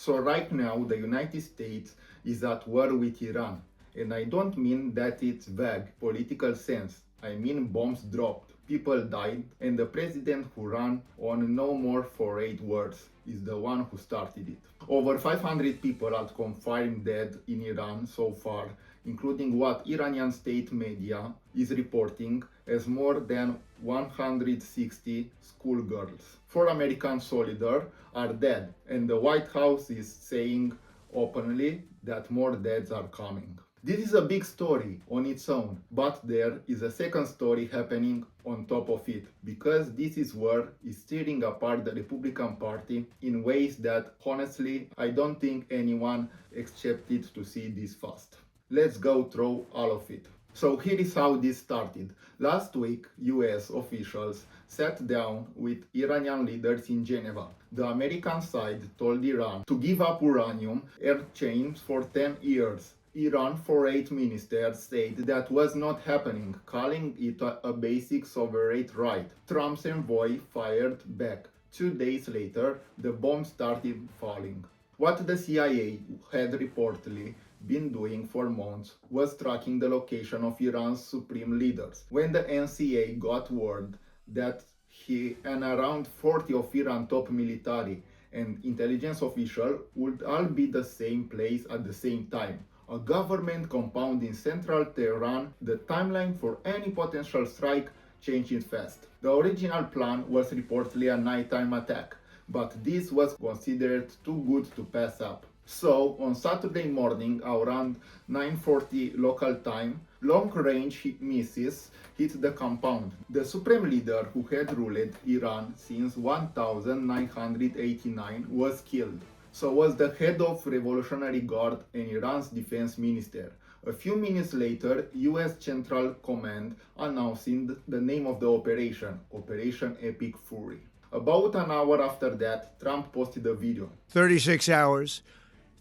So right now, the United States is at war with Iran. And I don't mean that it's vague political sense. I mean bombs dropped, people died, and the president who ran on no more for 8 words is the one who started it. Over 500 people are confirmed dead in Iran so far, including what Iranian state media is reporting as more than 160 schoolgirls. 4 American soldiers are dead, and the White House is saying openly that more deaths are coming. This is a big story on its own, but there is a second story happening on top of it, because this is war is tearing apart the Republican Party in ways that, honestly, I don't think anyone expected to see this fast. Let's go through all of it. So here is how this started. Last week, US officials sat down with Iranian leaders in Geneva. The American side told Iran to give up uranium exchange for 10 years. Iran foreign minister said that was not happening, calling it a basic sovereign right. Trump's envoy fired back. 2 days later, the bomb started falling. What the CIA had reportedly been doing for months was tracking the location of Iran's supreme leaders. When the NCA got word that he and around 40 of Iran's top military and intelligence officials would all be the same place at the same time, a government compound in central Tehran, the timeline for any potential strike changed fast. The original plan was reportedly a nighttime attack, but this was considered too good to pass up. So, on Saturday morning around 9:40 local time, long-range missiles hit the compound. The supreme leader who had ruled Iran since 1989 was killed. So was the head of Revolutionary Guard and Iran's defense minister. A few minutes later, US Central Command announcing the name of the operation, Operation Epic Fury. About an hour after that, Trump posted a video. 36 hours.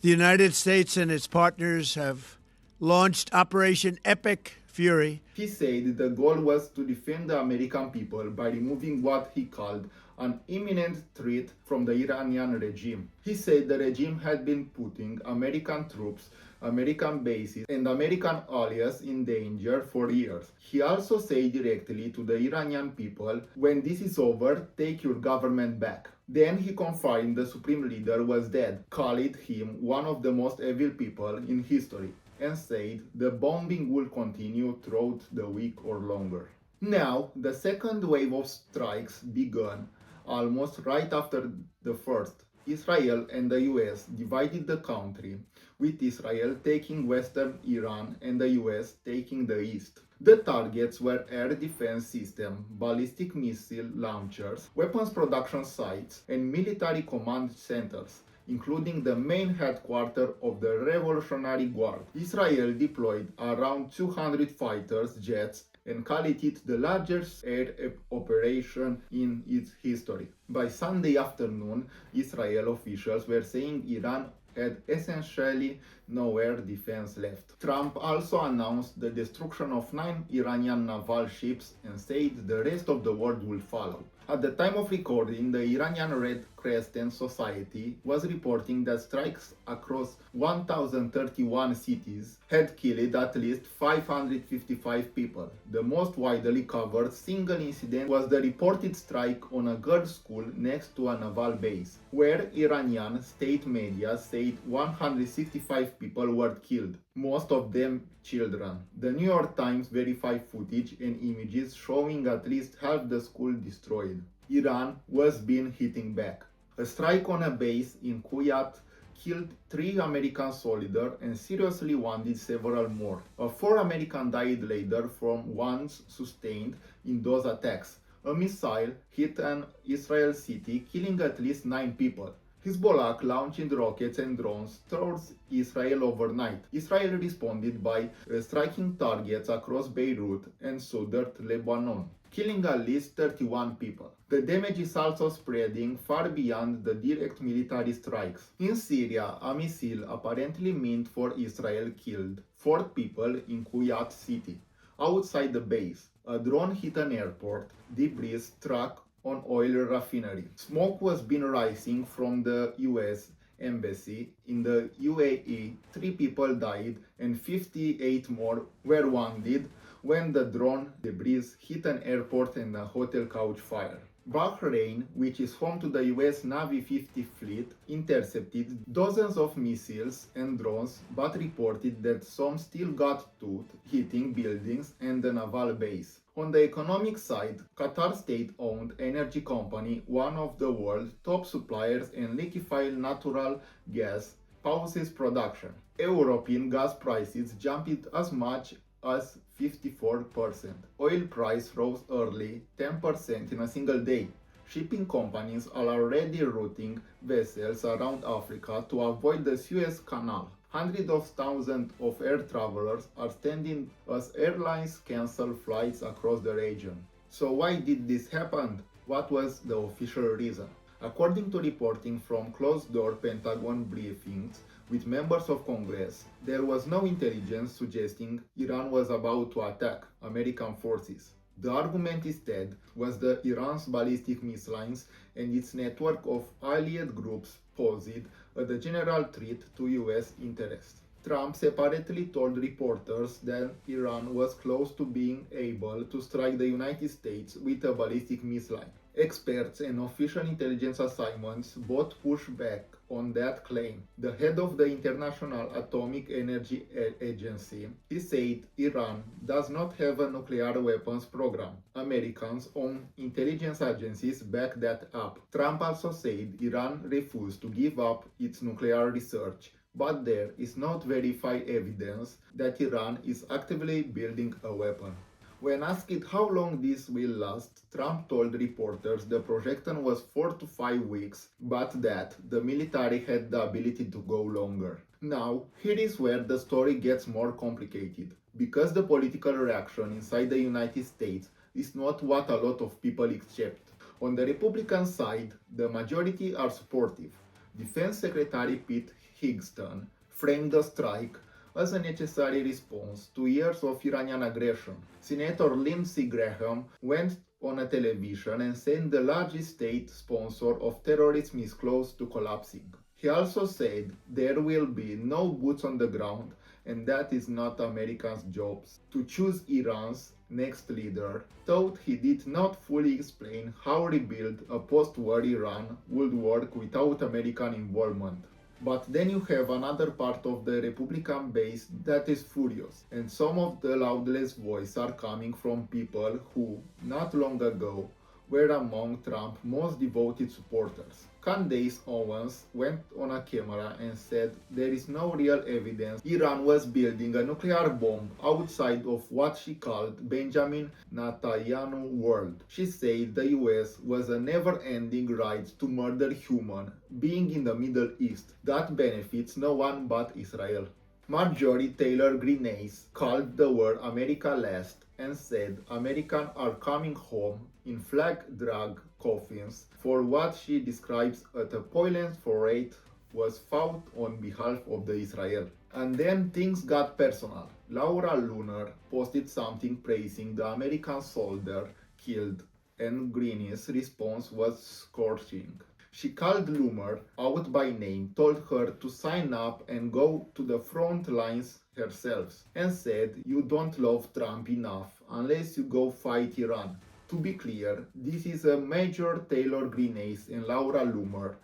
The United States and its partners have launched Operation Epic Fury. He said the goal was to defend the American people by removing what he called an imminent threat from the Iranian regime. He said the regime had been putting American troops, American bases, and American allies in danger for years. He also said directly to the Iranian people, when this is over, take your government back. Then he confirmed the supreme leader was dead, called him one of the most evil people in history, and said the bombing will continue throughout the week or longer. Now, the second wave of strikes began almost right after the first. Israel and the US divided the country, with Israel taking western Iran and the US taking the east. The targets were air defense systems, ballistic missile launchers, weapons production sites, and military command centers, including the main headquarters of the Revolutionary Guard. Israel deployed around 200 fighters jets and called it the largest air operation in its history. By Sunday afternoon, Israel officials were saying Iran had essentially no air defense left. Trump also announced the destruction of 9 Iranian naval ships and said the rest of the world will follow. At the time of recording, the Iranian Red Crescent Society was reporting that strikes across 1,031 cities had killed at least 555 people. The most widely covered single incident was the reported strike on a girls' school next to a naval base, where Iranian state media said 165 people were killed, most of them children. The New York Times verified footage and images showing at least half the school destroyed. Iran was being hitting back. A strike on a base in Kuwait killed 3 American soldiers and seriously wounded several more. 4 Americans died later from wounds sustained in those attacks. A missile hit an Israeli city, killing at least 9 people. Hezbollah launched rockets and drones towards Israel overnight. Israel responded by striking targets across Beirut and southern Lebanon, killing at least 31 people. The damage is also spreading far beyond the direct military strikes. In Syria, a missile apparently meant for Israel killed 4 people in Kuwait city. Outside the base, a drone hit an airport. Debris struck on oil refinery. Smoke was been rising from the US embassy in the UAE, 3 people died and 58 more were wounded when the drone debris hit an airport and a hotel couch fire. Bahrain, which is home to the US Navy 50 fleet, intercepted dozens of missiles and drones but reported that some still got to hitting buildings and the naval base. On the economic side, Qatar state-owned energy company, one of the world's top suppliers in liquefied natural gas, pauses production. European gas prices jumped as much as 54%. Oil price rose early 10% in a single day. Shipping companies are already routing vessels around Africa to avoid the Suez Canal. Hundreds of thousands of air travelers are standing as airlines cancel flights across the region. So why did this happen? What was the official reason? According to reporting from closed-door Pentagon briefings with members of Congress, there was no intelligence suggesting Iran was about to attack American forces. The argument instead was the Iran's ballistic missiles and its network of allied groups posed as a general threat to US interests. Trump separately told reporters that Iran was close to being able to strike the United States with a ballistic missile. Experts and official intelligence assignments both push back on that claim. The head of the International Atomic Energy Agency, he said Iran does not have a nuclear weapons program. Americans' own intelligence agencies back that up. Trump also said Iran refused to give up its nuclear research, but there is not verified evidence that Iran is actively building a weapon. When asked how long this will last, Trump told reporters the projection was 4 to 5 weeks, but that the military had the ability to go longer. Now, here is where the story gets more complicated, because the political reaction inside the United States is not what a lot of people expect. On the Republican side, the majority are supportive. Defense Secretary Pete Hegseth framed the strike as a necessary response to years of Iranian aggression. Senator Lindsey Graham went on a television and said the largest state sponsor of terrorism is close to collapsing. He also said there will be no boots on the ground and that is not Americans' job to choose Iran's next leader, though he did not fully explain how rebuild a post-war Iran would work without American involvement. But then you have another part of the Republican base that is furious, and some of the loudest voices are coming from people who, not long ago, were among Trump's most devoted supporters. Candace Owens went on a camera and said there is no real evidence Iran was building a nuclear bomb outside of what she called Benjamin Netanyahu world. She said the US was a never-ending ride to murder human being in the Middle East that benefits no one but Israel. Marjorie Taylor Greene called the word America last and said Americans are coming home in flag drag coffins for what she describes as a violence foray was fought on behalf of the Israel. And then things got personal. Laura Lunar posted something praising the American soldier killed, and Greene's response was scorching. She called Lunar out by name, told her to sign up and go to the front lines herself, and said you don't love Trump enough unless you go fight Iran. To be clear, this is a Major Taylor Greene and Laura Loomer,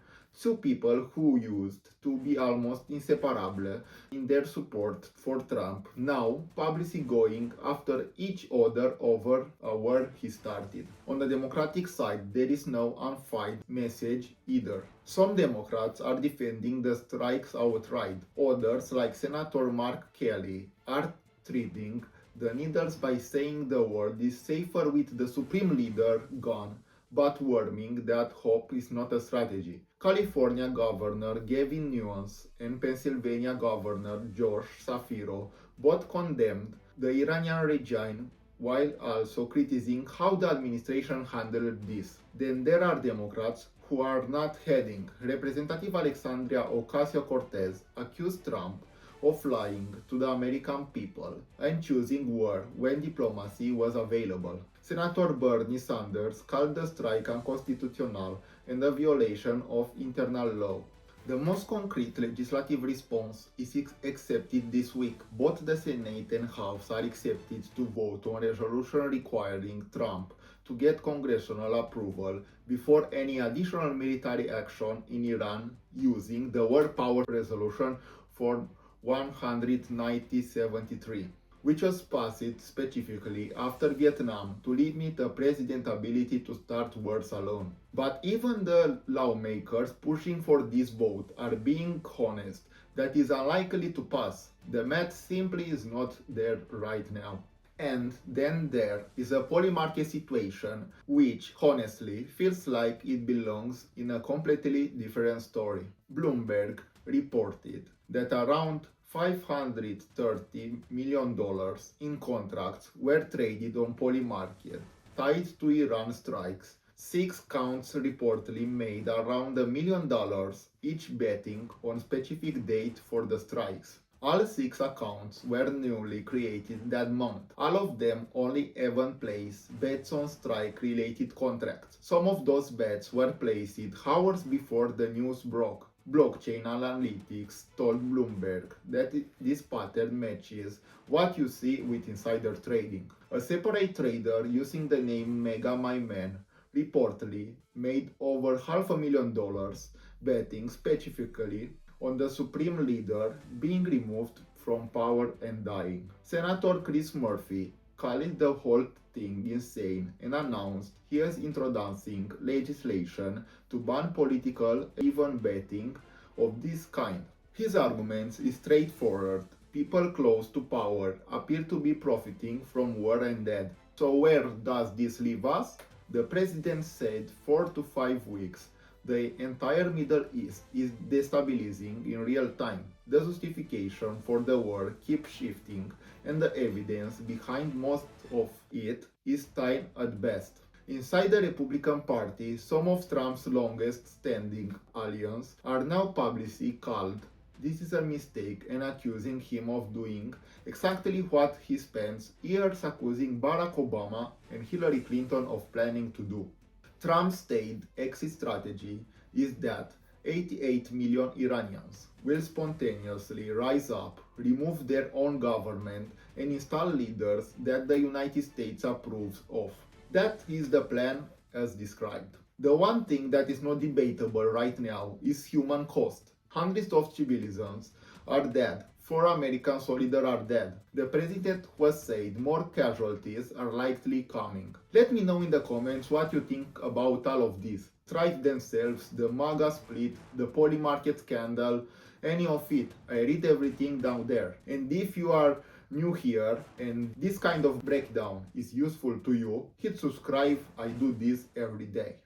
two people who used to be almost inseparable in their support for Trump, now publicly going after each other over a war he started. On the Democratic side, there is no unfired message either. Some Democrats are defending the strikes outright. Others, like Senator Mark Kelly, are treating the needles by saying the world is safer with the Supreme Leader gone, but warning that hope is not a strategy. California Governor Gavin Newsom and Pennsylvania Governor Josh Shapiro both condemned the Iranian regime while also criticizing how the administration handled this. Then there are Democrats who are not heading. Representative Alexandria Ocasio-Cortez accused Trump of lying to the American people and choosing war when diplomacy was available. Senator Bernie Sanders called the strike unconstitutional and a violation of internal law. The most concrete legislative response is accepted this week. Both the Senate and House are accepted to vote on a resolution requiring Trump to get congressional approval before any additional military action in Iran using the World Power Resolution for 19073, which was passed specifically after Vietnam to limit a president's ability to start wars alone. But even the lawmakers pushing for this vote are being honest that is unlikely to pass. The math simply is not there right now. And then there is a polymarket situation, which honestly feels like it belongs in a completely different story. Bloomberg reported that around $530 million in contracts were traded on Polymarket, tied to Iran strikes. 6 counts reportedly made around $1 million, each betting on specific date for the strikes. All 6 accounts were newly created that month. All of them only even placed bets on strike-related contracts. Some of those bets were placed hours before the news broke. Blockchain Analytics told Bloomberg that this pattern matches what you see with insider trading. A separate trader using the name Mega My Man reportedly made over $500,000 betting specifically on the supreme leader being removed from power and dying. Senator Chris Murphy called the whole thing insane and announced he is introducing legislation to ban political, even betting of this kind. His argument is straightforward. People close to power appear to be profiting from war and death. So where does this leave us? The president said 4 to 5 weeks. The entire Middle East is destabilizing in real time. The justification for the war keeps shifting, and the evidence behind most of it is thin at best. Inside the Republican Party, some of Trump's longest-standing allies are now publicly called this is a mistake and accusing him of doing exactly what he spends years accusing Barack Obama and Hillary Clinton of planning to do. Trump's stated exit strategy is that 88 million Iranians will spontaneously rise up, remove their own government, and install leaders that the United States approves of. That is the plan as described. The one thing that is not debatable right now is human cost. Hundreds of civilians are dead. 4 American soldiers are dead. The president was said more casualties are likely coming. Let me know in the comments what you think about all of this. Strike themselves, the MAGA split, the Polymarket scandal, any of it. I read everything down there. And if you are new here and this kind of breakdown is useful to you, hit subscribe. I do this every day.